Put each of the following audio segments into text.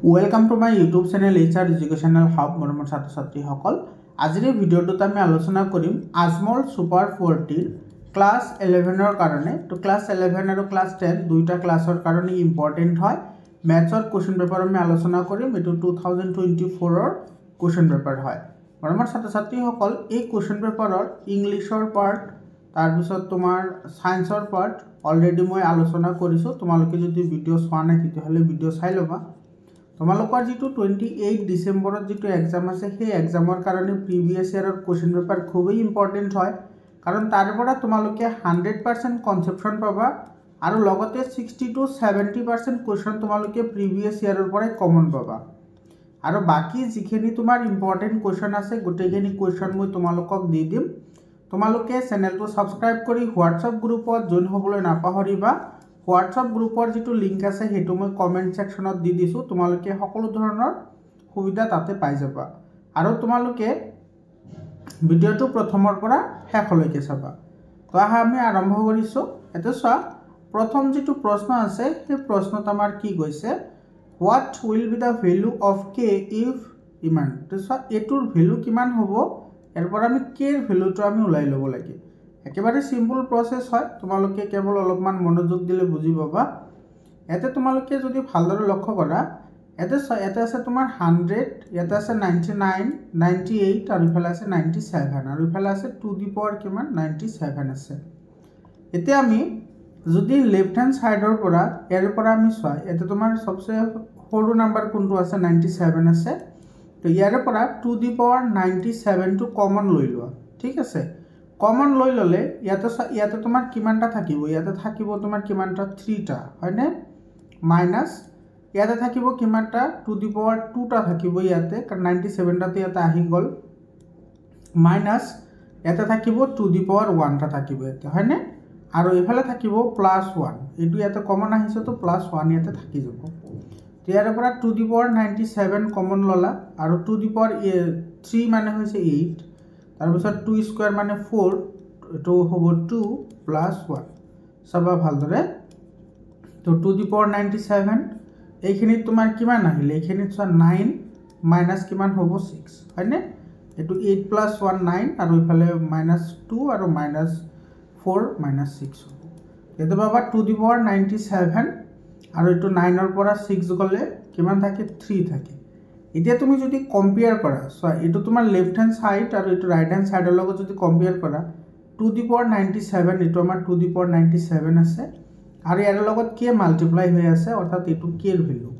Welcome to my YouTube channel HR Educational Hub মৰমৰ ছাত্ৰ ছাত্ৰীসকল আজিৰ ভিডিঅ'টোত আমি আলোচনা কৰিম আজমল সুপাৰ 40 ক্লাস 11 ৰ কাৰণে তো ক্লাস 11 আৰু ক্লাস 10 দুইটা ক্লাসৰ কাৰণে ইম্পৰ্টেন্ট হয় ম্যাথছৰ কোৱেশ্চন পেপাৰ আমি আলোচনা কৰিম এটো 2024 ৰ কোৱেশ্চন পেপাৰ হয় মৰমৰ ছাত্ৰ ছাত্ৰীসকল এই কোৱেশ্চন পেপাৰৰ ইংলিশৰ পাৰ্ট তাৰ পিছত তোমাৰ সায়েন্সৰ পাৰ্ট অলৰেডি মই আলোচনা কৰিছো তোমালোকে যদি ভিডিঅ চোৱা নাই তেতিয়াহলে ভিডিঅ চাই লবা তোমালোকৰ যেটো 28 ডিসেম্বৰত যেটো এক্সাম আছে সেই এক্সামৰ কাৰণে প্ৰিভিয়াস ইয়াৰৰ কোৱেশ্চন পেপাৰ খুবই ইম্পৰ্টেন্ট হয় কাৰণ তাৰ পৰা তোমালোকে 100% কনসেপচন পাবা আৰু লগতে 60 to 70% কোৱেশ্চন তোমালোকে প্ৰিভিয়াস ইয়াৰৰ পৰা কমন পাবা আৰু বাকি যিখিনি তোমাৰ ইম্পৰ্টেন্ট কোৱেশ্চন আছে গোটেইখিনি কোৱেশ্চন মই তোমালোকক দি দিম তোমালোকে চেনেলটো সাবস্ক্ৰাইব কৰি WhatsApp গ্ৰুপত জয়েন হ'বলৈ নাপাহৰিবা WhatsApp গ্ৰুপৰ যেটো লিংক আছে হেতু মই কমেন্ট সেকশনত দি দিছো তোমালোকে সকলো ধৰণৰ সুবিধা তাতে পাই যাবা আৰু তোমালোকে ভিডিঅটো প্ৰথমৰ পৰা শেষলৈকে চাবা তো আমি আৰম্ভ কৰিছো এটো চোৱা প্ৰথম যেটো প্ৰশ্ন আছে সেই প্ৰশ্নত আমাৰ কি গৈছে what will be the value of k if ইমান তো চোৱা এটোৰ ভ্যালু কিমান হ'ব এৰপৰ আমি k এর ভ্যালুটো আমি উলাই লব লাগে একেবারে সিম্পল প্রসেস হয় তোমালোকে কেবল অলপমান মনোযোগ দিলে বুজি পাবা এতে তোমালোকে যদি ভালদৰে লক্ষ্য কৰা এতে আছে তোমাৰ 100 এতে আছে 99 98 আৰু ইফালে আছে 97 আৰু ইফালে আছে টু দি পাৱাৰ কিমান 97 আছে এতে আমি যদি লেফট হ্যান্ড সাইডৰ পৰা এৰ পৰা আমি চোৱা এতে তোমাৰ সবচে সৰু নাম্বাৰ কোনটো আছে 97 আছে তো ইয়াৰ পৰা টু দি পাৱাৰ 97 টো কমন লৈ লোৱা ঠিক আছে কমন লৈ ললে ইয়াতে তোমাৰ কিমানটা থাকিব ইয়াতে থাকিব তোমাৰ কিমানটা 3 টা হয়নে মাইনাস ইয়াতে থাকিব কিমানটা টু দি পাৱাৰ 2 টা থাকিব ইয়াতে কাৰণ 97 টাতে ইয়াতে আহি গল মাইনাস ইয়াতে থাকিব টু দি পাৱাৰ 1 টা থাকিব ইয়াতে হয়নে আৰু এফালে থাকিব প্লাস 1 এটো ইয়াতে কমন আহিছে তো প্লাস 1 ইয়াতে থাকি যাব ইয়াৰ পৰা টু দি পাৱাৰ 97 কমন ললা আৰু টু দি পাৱাৰ 3 মানে হৈছে 8 তাৰ পিছত 2 স্কয়াৰ মানে 4 এটো হ'ব 2 প্লাস 1 সবা ভালদৰে তো টু দি পাৱাৰ 97 এইখিনি তোমাৰ কিমান আহিলে এইখিনি 9 মাইনাস কিমান হ'ব 6 হয়নে এটো 8 প্লাস 1 9 আৰু ইফালে -2 আৰু -4 -6 হ'ব এটো বাবা টু দি পাৱাৰ 97 আৰু এটো 9 ৰ পৰা 6 গলে কিমান থাকে 3 থাকে এতিয়া তুমি যদি কম্পেয়াৰ কৰা সো এটো তোমাৰ লেফট হ্যান্ড সাইড আৰু এটো ৰাইট হ্যান্ড সাইডৰ লগত যদি কম্পেয়াৰ কৰা টু দি পাৱাৰ 97 এটো আমাৰ টু দি পাৱাৰ 97 আছে আৰু ইয়াৰ লগত কে মাল্টিপ্লাই হৈ আছে অৰ্থাৎ এটো কে এৰ ভ্যালু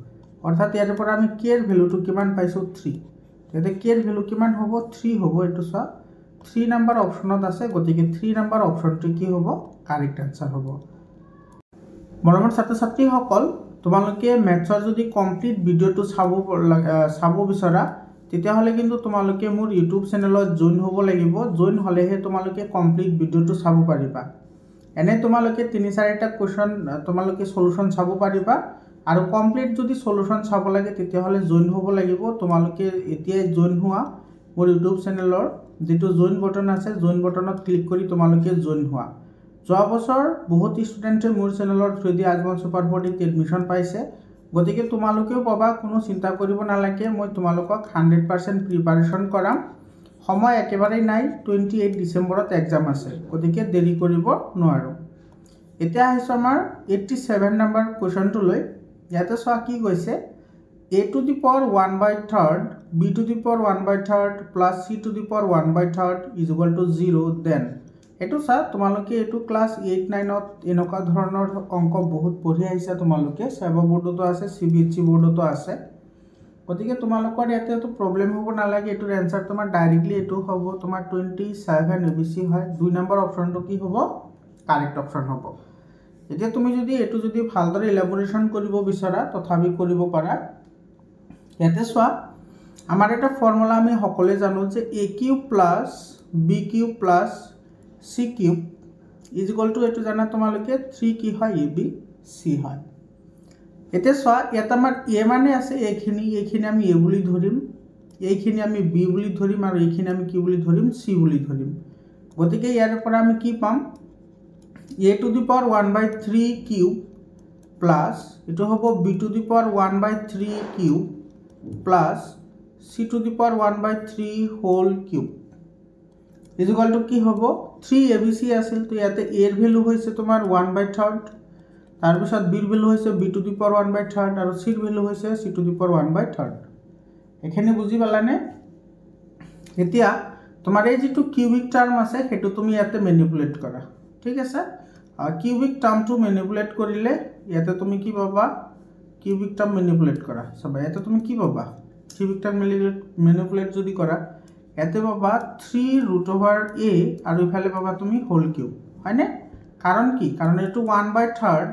অৰ্থাৎ ইয়াৰ পৰা আমি কে এর ভ্যালুটো কিমান পাইছো 3 এতে কে এর ভ্যালু কিমান হ'ব 3 হ'ব এটো সা 3 নাম্বার অপশনত আছে গতিকে 3 নাম্বার অপশনটো কি হ'ব কারেক্ট आंसर হ'ব মৰমৰ ছাত্ৰ ছাত্ৰীসকল তোমালোকে ম্যাথছৰ যদি কমপ্লিট ভিডিওটো চাব বিচৰা তেতিয়া হলে কিন্তু তোমালোকে মোৰ YouTube চেনেলত জয়েন হ'ব লাগিব জয়েন হলেহে তোমালোকে কমপ্লিট ভিডিওটো চাব পাৰিবা এনে তোমালোকে 3-4টা কোৱেশ্চন তোমালোকে সলিউশন চাব পাৰিবা আৰু কমপ্লিট যদি সলিউশন চাব লাগে তেতিয়া হলে জয়েন হ'ব লাগিব তোমালোকে এতিয়া জয়েন হোৱা মোৰ YouTube চেনেলৰ যেটো জয়েন বটন আছে জয়েন বটনত ক্লিক কৰি তোমালোকে জয়েন হোৱা যোৱা বছৰ বহুত ষ্টুডেন্টে মোৰ চেনেলৰ থ্ৰুদি আজমল সুপাৰ 40 এডমিশন পাইছে গতিকে তোমালোকেও পাবা কোনো চিন্তা কৰিব নালাগে মই তোমালোকক 100% প্ৰিপাৰেচন কৰাম সময় একেবাৰে নাই 28 ডিসেম্বৰত এক্সাম আছে গতিকে দেৰি কৰিব নোৱাৰো এতিয়া আহিছো আমাৰ 87 নম্বৰ কোৱেশ্চনটো লৈ ইয়াতে চোৱা কি কৈছে a to the power 1/3 b to the power 1/3 plus c to the power 1/3 is equal to 0 then এটো সা তোমালোকে এটো ক্লাস 8 9 ত এনেকা ধৰণৰ অংক বহুত পঢ়ি আইছা তোমালোকে সেবা বোৰ্ডতো আছে সিবিএসই বোৰ্ডতো আছে গতিকে তোমালোকৰ ইয়াতে তো প্ৰবলেম হ'ব নালাগে এটোৰ आंसर তোমাৰ ডাইৰেক্টলি এটো হ'ব তোমাৰ 27 এবিসি হয় 2 নম্বৰ অপশনটো কি হ'ব কাৰেক্ট অপশন হ'ব এতিয়া তুমি যদি এটো যদি ভালদৰে ইলাবোৰেশন কৰিব বিচৰা তথাপি কৰিব পাৰা ইয়াতে চোৱা আমাৰ এটা ফৰ্মুলা আমি সকলে জানো যে a³ + b³ + c cube is equal to এটো জানা তোমালোকে 3 কি হয় ab c হয় এতে সা এটা আমাৰ a মানে আছে এইখিনি আমি a বুলি ধৰিম এইখিনি আমি b বুলি ধৰিম আৰু এইখিনি আমি কি বুলি ধৰিম c বুলি ধৰিম গতিকে ইয়াৰ পৰা আমি কি পাম a to the power 1/3 cube plus এটো হব b to the power 1/3 cube plus c to the power 1/3 whole cube equal to কি হব 3abc আছিল তো ইয়াতে a এর ভ্যালু হইছে তোমার 1/3 তার পিছত b এর ভ্যালু হইছে b টু দি পাওয়ার 1/3 আর c এর ভ্যালু হইছে c টু দি পাওয়ার 1/3 এখানে বুঝি পালানে এতিয়া তোমার এই যেটো কিউবিক টার্ম আছে হেতু তুমি ইয়াতে ম্যানিপুলেট করা ঠিক আছে আর কিউবিক টার্মটো ম্যানিপুলেট করিলে ইয়াতে তুমি কি পাবা কিউবিক টার্ম ম্যানিপুলেট করা সব ইয়াতে তুমি কি পাবা কিউবিক টার্ম ম্যানিপুলেট যদি করা ইয়াতে পাবা 3√a আর ইফালে পাবা তুমি হোল কিউব হয়নে কারণ কি কারণ এটো 1/3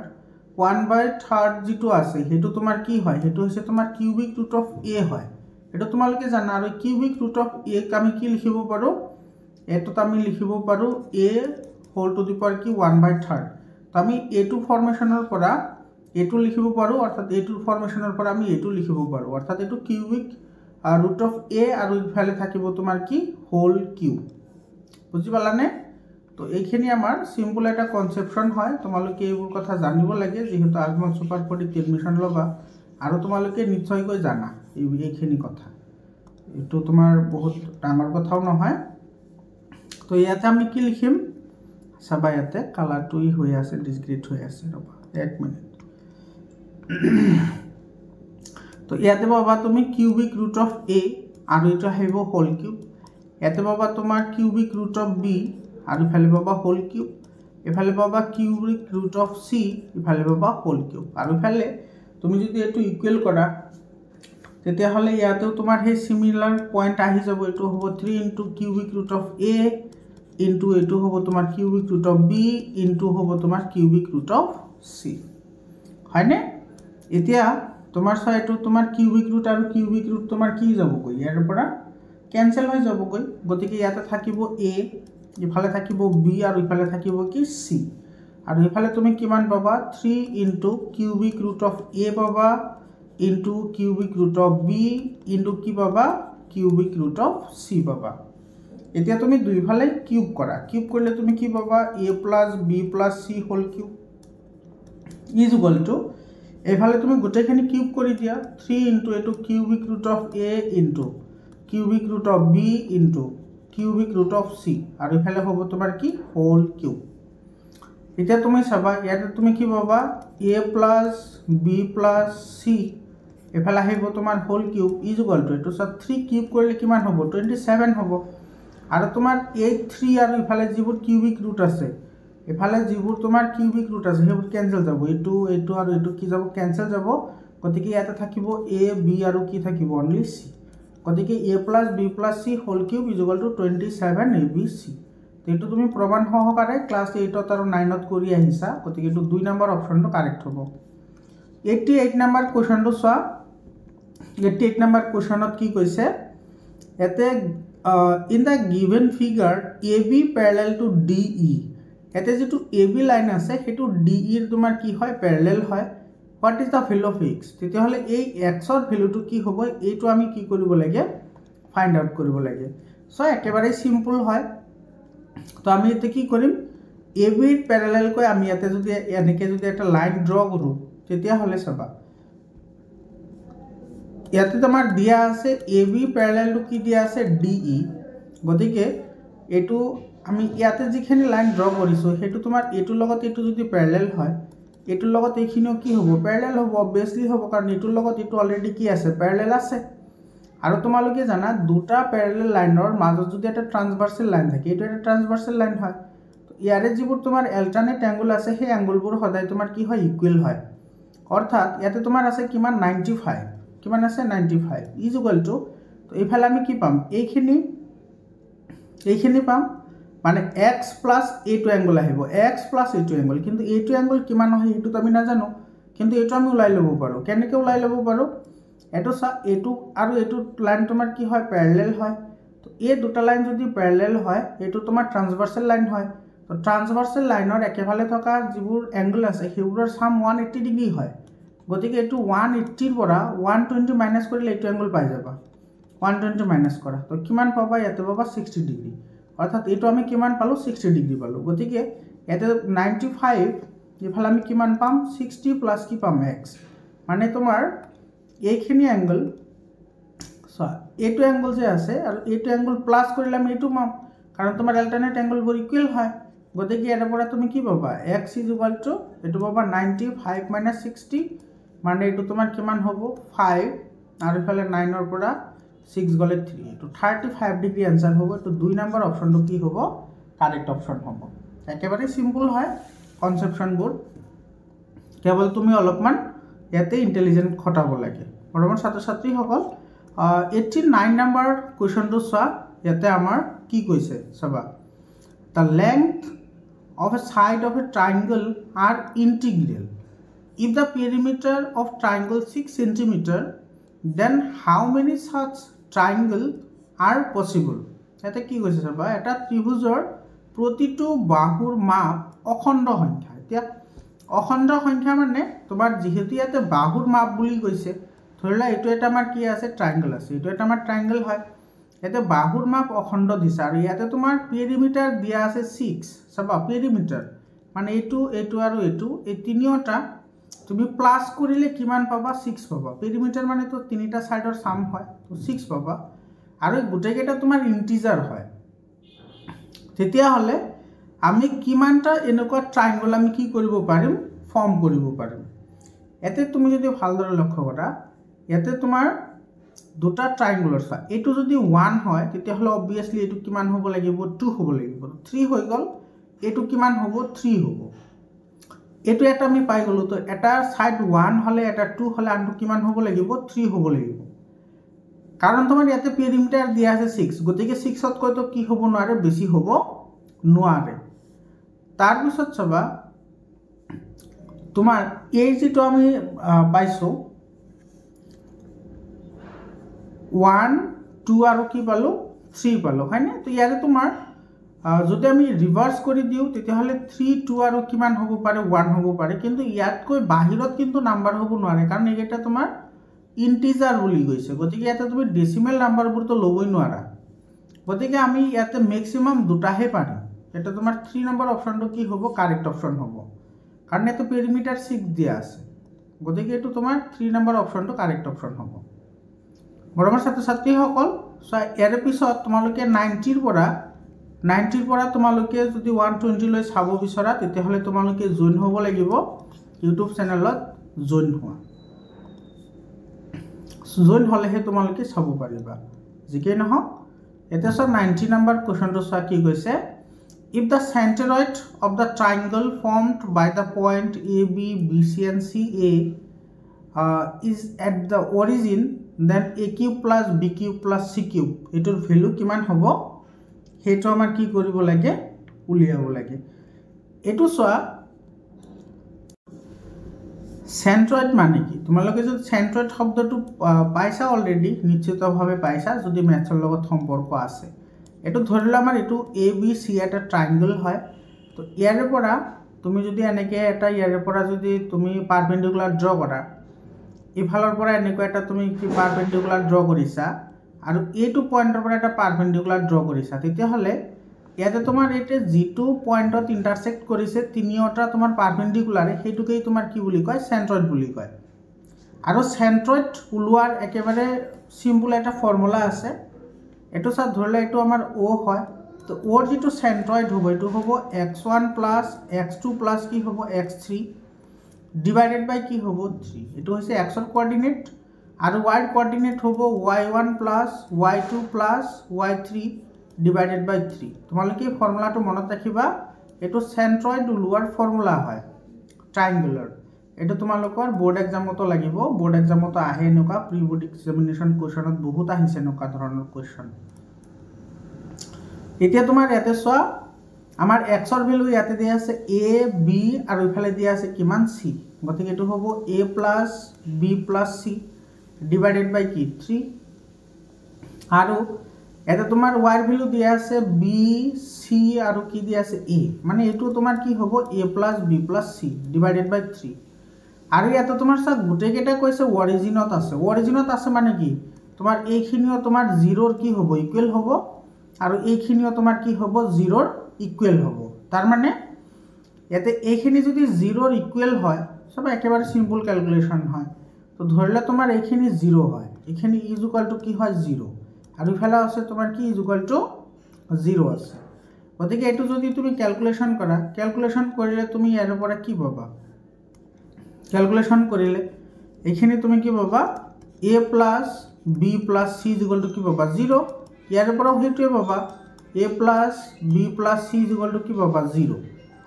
যেটো আছে হেতু তোমার কি হয় হেতু হইছে তোমার কিউবিক রুট অফ a হয় এটা তোমালোকে জানা আর কিউবিক রুট অফ a আমি কি লিখিব পাৰো এটো আমি লিখিব পাৰো a whole to the power কি 1/3 তো আমি a2 ফৰমেশনৰ পৰা a2 লিখিব পাৰো অৰ্থাৎ a2 ফৰমেশনৰ পৰা আমি a2 লিখিব পাৰো অৰ্থাৎ এটো কিউবিক ৰুট অফ a আৰু ইফালে থাকিব তোমাৰ কি হোল কিউব বুজি পালানে তো এইখিনি আমাৰ সিম্পল এটা কনসেপশন হয় তোমালোকে এইবোৰ কথা জানিব লাগে যেহেতু আজমল সুপাৰ 40 এডমিশন লবা আৰু তোমালোকে নিশ্চয়কৈ জানা এইখিনি কথা এটো তোমাৰ বহুত ডাঙৰ কথাও নহয় তো ইয়াতে আমি কি লিখিম সবাই ইয়াতে কালাৰটোই হৈ আছে ডিসক্ৰিট হৈ আছে ৰবা 1 মিনিট তো ইয়াতে পাবা তুমি কিউবিক ৰুট অফ a আৰু এটা হইব হোল কিউব ইয়াতে পাবা তোমাৰ কিউবিক ৰুট অফ b আৰু ইফালে পাবা হোল কিউব ইফালে পাবা কিউবিক ৰুট অফ c ইফালে পাবা হোল কিউব আৰু ইফালে তুমি যদি এটো ইকুয়াল কৰা তেতিয়া হলে ইয়াতেও তোমাৰ হে সিমিলার পয়েন্ট আহি যাব এটো হ'ব 3 into cubic root of a into এটো হ'ব তোমাৰ cubic root of b into হ'ব তোমাৰ কিউবিক ৰুট অফ c হয়নে এতিয়া তোমাৰ সাইটো তোমাৰ কিউবিক ৰুট আৰু কিউবিক ৰুট তোমাৰ কি যাব কই ইয়াৰ পৰা ক্যান্সেল হৈ যাব কই গতিকে ইয়াতে থাকিব a ইফালে থাকিব b আৰু ইফালে থাকিব কি c আৰু ইফালে তুমি কিমান পাবা 3 into cubic root of a পাবা into cubic root of b into কি পাবা কিউবিক রুট অফ c পাবা এতিয়া তুমি দুইফালে কিউব কৰা কিউব কৰিলে তুমি কি পাবা a + b + c whole cube is equal to এফালে তুমি গোটেইখিনি কিউব কৰি দিয়া 3 ইনটু এটো cubic root of a into cubic root of b into cubic root of c আৰু এফালে হ'ব তোমাৰ কি হোল কিউব এতিয়া তুমি চাবা ইয়াতে তুমি কি পাবা a + b + c এফালে আহিব তোমাৰ whole cube is equal to এটো সব 3 কিউব কৰিলে কিমান হ'ব 27 হ'ব আৰু তোমাৰ 3 আৰু ইফালে যিবোৰ কিউবিক ৰুট আছে এফালে যিবোৰ তোমাৰ কিউবিক ৰুট আছে হেবোৰ ক্যান্সেল যাব এটো আৰু এটো কি যাব ক্যান্সেল যাব গতিকে ইয়াতে থাকিব a b আৰু কি থাকিব অনলি c গতিকে a + b + c whole cube is equal to 27 abc তো এটো তুমি প্ৰমাণ সহকাৰে ক্লাস 8 আৰু 9 কৰি আহিছা গতিকে এটো 2 নম্বৰ অপচনটো কাৰেক্ট হ'ব 88 নম্বৰ কোৱেশ্চনটো চোৱা 88 নম্বৰ কোৱেশ্চনত কি কৈছে এতে in the given figure AB parallel to DE এতে যেটো AB লাইন আছে হেতু DE এর তোমার কি হয় প্যারালাল হয় what is the value of x তেতিয়া হলে এই x এর ভ্যালুটো কি হবে এইটো আমি কি কৰিব লাগে ফাইন্ড আউট কৰিব লাগে সো একেবাৰে সিম্পল হয় তো আমি এতে কি কৰিম AB এৰ প্যাৰালাল কই আমি এতে যদি এনেকে যদি একটা লাইন ড্ৰ কৰো তেতিয়া হলে চাবা ইয়াতে তোমার দিয়া আছে AB প্যারালাল টু কি দিয়া আছে DE গতিকে এটো আমি ইয়াতে যিখিনি লাইন ড্র কৰিছো হেতু তোমাৰ এটো লগত এটো যদি প্যাৰালাল হয় এটোৰ লগত এইখিনিও কি হ'ব প্যাৰালাল হ'ব অবভিয়াসলি হ'ব কাৰণ এটোৰ লগত এটো অলৰেডি কি আছে প্যাৰালাল আছে আৰু তোমালোকে জানা দুটা প্যাৰালাল লাইনৰ মাজত যদি এটা ট্ৰান্সভাৰ্সাল লাইন থাকে এটো এটা ট্ৰান্সভাৰ্সাল লাইন হয় তো ইয়াৰে যিবোৰ তোমাৰ অল্টাৰনেট অ্যাঙ্গল আছে সেই অ্যাঙ্গলবোৰ সদায় তোমাৰ কি হয় ইকুয়াল হয় অৰ্থাৎ ইয়াতে তোমাৰ আছে কিমান 95 কিমান আছে 95 ইজ ইকুয়াল টু তো এইফালে আমি কি পাম এইখিনি পাম মানে x + a2 অ্যাঙ্গল আহিব x + a2 অ্যাঙ্গল কিন্তু a2 অ্যাঙ্গল কিমান হয় হেতু আমি না জানো কিন্তু এটো আমি উলাই লব পাৰো কেনেকে উলাই লব পাৰো এটো a2 আৰু a2 লাইন তোমাৰ কি হয় প্যাৰালাল হয় তো এই দুটা লাইন যদি প্যাৰালাল হয় এটো তোমাৰ ট্ৰান্সভাৰ্সাল লাইন হয় তো ট্ৰান্সভাৰ্সাল লাইনৰ একেফালে থকা যিবোৰ অ্যাঙ্গল আছে হেবোৰৰ সাম 180 ডিগ্ৰী হয় গতিকে এটো 180 ৰ পৰা 120 মাইনাস কৰিলে এটো অ্যাঙ্গল পাই যাবা 120 মাইনাস কৰা তো কিমান পাবা ইয়াতে পাবা 60 ডিগ্ৰী অর্থাৎ এটো আমি কিমান পালো 60 ডিগ্রি পালো গতিকে এতে 95 ইফালে আমি কিমান পাম 60 প্লাস কি পাম x মানে তোমাৰ এইখিনি এংগল চোৱা এইটো এংগল যে আছে আৰু এইটো এংগল প্লাস কৰিলে আমি এইটো পাম কাৰণ তোমাৰ অল্টাৰনেট এংগলবোৰ ইকুৱেল হয় গতিকে ইয়াৰ পৰা তুমি কি পাবা x = এইটো পাবা 95 - 60 মানে এইটো তোমাৰ কিমান হ'ব 5 আৰু ইফালে 9 ৰ পৰা 6 গলে 3 এইটো 35 ডিগ্ৰী आंसर হ'ব তো 2 নম্বৰ অপচনটো কি হ'ব কাৰেক্ট অপশন হ'ব একেবাৰে সিম্পল হয় কনসেপশনবোৰ কেৱল তুমি অলপমান ইয়াতে ইন্টেলিজেন্ট খটাব লাগে বৰ্তমান ছাত্ৰ ছাত্ৰী সকল 89 নম্বৰ কোৱেশ্চনটো চোৱা ইয়াতে আমাৰ কি কৈছে চাবা the length of a side of a triangle are integral if the perimeter of triangle 6 cm then how many such triangle are possible ইয়াতে কি কৈছে চাবা এটা ত্ৰিভুজৰ প্ৰতিটো বাহুৰ মাপ অখণ্ড সংখ্যা এতিয়া অখণ্ড সংখ্যা মানে তোমাৰ যেহেতু ইয়াতে বাহুৰ মাপ বুলি কৈছে ধৰিলা এইটো এটা আমাৰ কি আছে ট্ৰায়াঙ্গল আছে এইটো এটা আমাৰ ট্ৰায়াঙ্গল হয় ইয়াতে বাহুৰ মাপ অখণ্ড দিছে আৰু ইয়াতে তোমাৰ পেৰিমিটাৰ দিয়া আছে 6 চাবা পেৰিমিটাৰ মানে এইটো এইটো আৰু এইটো এই তিনিওটা তুমি প্লাস কৰিলে কিমান পাবা 6 পাবা পেৰিমিটাৰ মানে তো তিনিটা সাইডৰ সাম হয় তো 6 পাবা আৰু গোটেইকেইটা তোমাৰ ইন্টিজাৰ হয় তেতিয়া হলে আমি কিমানটা এনেকুৱা ট্ৰায়াঙ্গল আমি কি কৰিব পাৰিম ফৰ্ম কৰিব পাৰিম এতে তুমি যদি ভালদৰে লক্ষ্য কৰা ইয়াতে তোমাৰ দুটা ট্ৰায়াঙ্গল আছে এটো যদি 1 হয় তেতিয়া হলে অবিয়াসলি এটো কিমান হ'ব লাগিব 2 হ'ব লাগিব 3 হৈ গল এটো কিমান হ'ব 3 হ'ব এটো এটা আমি পাই গলো তো এটা সাইড 1 হলে এটা 2 হলে আনটো কিমান হ'ব লাগিব 3 হ'ব লাগিব কাৰণ তোমাৰ ইয়াতে পেৰিমিটাৰ দিয়া আছে 6 গতিকে 6 ত কয়তো কি হ'ব নোৱাৰে বেছি হ'ব নোৱাৰে তাৰ পিছত চাবা তোমাৰ এই যেটো আমি পাইছো 1 2 আৰু কি পালো 3 পালো হয়নে তো ইয়াৰে তোমাৰ যদি আমি ৰিভাৰ্স কৰি দিও তেতিয়া হলে 3 2 আৰু কিমান হ'ব পাৰে 1 হ'ব পাৰে কিন্তু ইয়াতকৈ বাহিৰত কিন্তু নাম্বাৰ হ'ব নোৱাৰে কাৰণ এইটা তোমাৰ ইন্টিজাৰ বুলি গৈছে গতিকে ইয়াতে তুমি ডেসিমেল নাম্বাৰবোৰ তো লবই নোৱাৰা গতিকে আমি ইয়াতে ম্যাক্সিমাম দুটাহে পাৰিম এটা তোমাৰ 3 নম্বৰ অপশনটো কি হ'ব কাৰেক্ট অপশন হ'ব কাৰণ এটো পেৰিমিটাৰ 6 দিয়া আছে গতিকে এটো তোমাৰ 3 নম্বৰ অপশনটো কাৰেক্ট অপশন হ'ব বৰ্তমান ছাত্ৰ ছাত্ৰী সকল ইয়াৰ পিছত তোমালোকে 90 ৰ পৰা তোমালোকে যদি 120 লৈ চাব বিচৰা তেতিয়া হলে তোমালোকে জয়েন হ'ব লাগিব ইউটিউব চেনেলত জয়েন হোৱা জয়েন হলেহে তোমালোকে চাব পাৰিবা জিকে নহক এটা 90 নম্বৰ কোৱেশ্চনটো চোৱা কি কৈছে if the centroid of the triangle formed by the point AB BC and CA is at the origin then AQ plus BQ plus CQ এটোৰ ভ্যালু কিমান হ'ব হেটো আমাৰ কি কৰিব লাগে উলিয়াব লাগে এটো সোয়া সেন্ট্ৰয়েড মানে কি তোমালোকে যদি সেন্ট্ৰয়েড শব্দটো পাইছা অলৰেডি নিশ্চিতভাৱে পাইছা যদি ম্যাথৰ লগত সম্পৰ্ক আছে এটো ধৰিলা আমাৰ এটো ABC এটা ট্ৰায়াঙ্গল হয় তো ইয়াৰে পৰা তুমি যদি এনেকে এটা ইয়াৰে পৰা যদি তুমি পাৰপেন্ডিকুলাৰ ড্ৰ কৰা ইফালৰ পৰা এনেকৈ এটা তুমি কি পাৰপেন্ডিকুলাৰ ড্ৰ কৰিছা আৰু এইটো পয়েন্টৰ পৰা এটা পাৰপেন্ডিকুলাৰ ড্ৰ কৰিছা তেতিয়া হলে ইয়াতে তোমাৰ এতে যেটো পয়েন্টত ইন্টাৰসেক্ট কৰিছে তিনিওটা তোমাৰ পাৰপেন্ডিকুলাৰ হেতুকেই তোমাৰ কি বুলি কয় সেন্ট্ৰয়েড বুলি কয় আৰু সেন্ট্ৰয়েড উলোৱাৰ একেবাৰে সিম্পল এটা ফৰ্মুলা আছে এটো সব ধৰলে এটো আমাৰ O হয় তো ওৰ যেটো সেন্ট্ৰয়েড হ'ব এটো হ'ব x1 + x2 + কি হ'ব x3 ডিভাইডেড বাই কি হ'ব 3 এটো হৈছে x ৰ কোঅৰ্ডিনেট আৰু y ৰ কোঅৰ্ডিনেট হ'ব y1 + y2 + y3 ডিভাইডেড বাই 3 তোমালোকে ফৰ্মুলাটো মনত ৰাখিবা এটো সেন্ট্ৰয়েড উলোৱাৰ ফৰ্মুলা হয় ট্ৰায়াঙ্গলৰ এটো তোমালোকৰ বোৰ্ড এক্সামতো লাগিব বোৰ্ড এক্সামতো আহে নকা প্ৰি বোৰ্ড এক্সামিনেশন কোৱেশ্চনত বহুত আহিছে নকা ধৰণৰ কোৱেশ্চন এতিয়া তোমাৰ ইয়াতে সোয়া আমাৰ x ৰ ভ্যালু ইয়াতে দিয়া আছে a b আৰু ইফালে দিয়া আছে কিমান c গতিকে এটো হ'ব a + b + c ডিভাইডেড বাই কি 3 আৰু এটা তোমাৰ y ৰ ভ্যালু দিয়া আছে b c আৰু কি দিয়া আছে a মানে এটো তোমাৰ কি হ'ব a + b + c ডিভাইডেড বাই 3 আৰু ইয়াতে তোমাৰ সব গুটে কেটা কৈছে অৰিজিনত আছে মানে কি তোমাৰ এইখিনিও তোমাৰ 0 ৰ কি হ'ব ইকুৱেল হ'ব আৰু এইখিনিও তোমাৰ কি হ'ব 0 ৰ ইকুৱেল হ'ব তাৰ মানে ইয়াতে এইখিনি যদি 0 ইকুৱেল হয় সব একেবাৰে সিম্পল ক্যালকুলেশন হয় তো ধৰিলে তোমাৰ এইখিনি 0 হয় এইখিনি ইজ ইকুয়াল টু কি হয় 0 আৰু ইফালে আছে তোমাৰ কি ইজ ইকুয়াল টু 0 আছে গতিকে এটো যদি তুমি ক্যালকুলেশন কৰিলে তুমি ইয়াৰ পৰা কি পাবা ক্যালকুলেশন কৰিলে এইখিনি তুমি কি পাবা a plus b plus c is equal to কি পাবা 0 ইয়াৰ পৰা হেইটোৱে পাবা a plus b plus c is equal to কি পাবা 0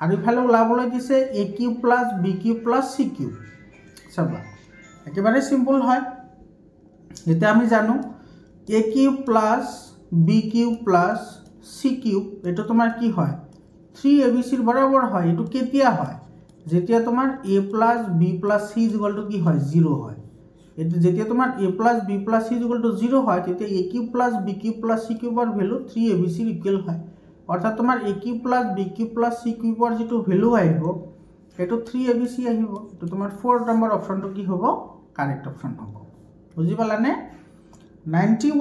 আৰু ইফালে ওলাবলৈ দিছে a cube plus b cube plus c cube চাবা একেবাৰে সিম্পল হয় এটা আমি জানো a cube plus b cube plus c cube এটা তোমাৰ কি হয় 3abc ৰ বৰাবৰ হয় এটো কেতিয়া হয় যেতিয়া তোমাৰ a plus b plus c is equal to কি হয় 0 হয় এটো যেতিয়া তোমাৰ a plus b plus c is equal to 0 হয় তেতিয়া a cube plus b cube plus c কিউবৰ ভ্যালু 3abc ৰ ইকুৱেল হয় অৰ্থাৎ তোমাৰ a cube plus b cube plus c কিউবৰ যেটো ভ্যালু আহিব এটো 3abc আহিব তো তোমাৰ 4 নম্বৰ অপচনটো কি হ'ব কাৰেক্ট অপচন হ'ব বুজি পালানে 91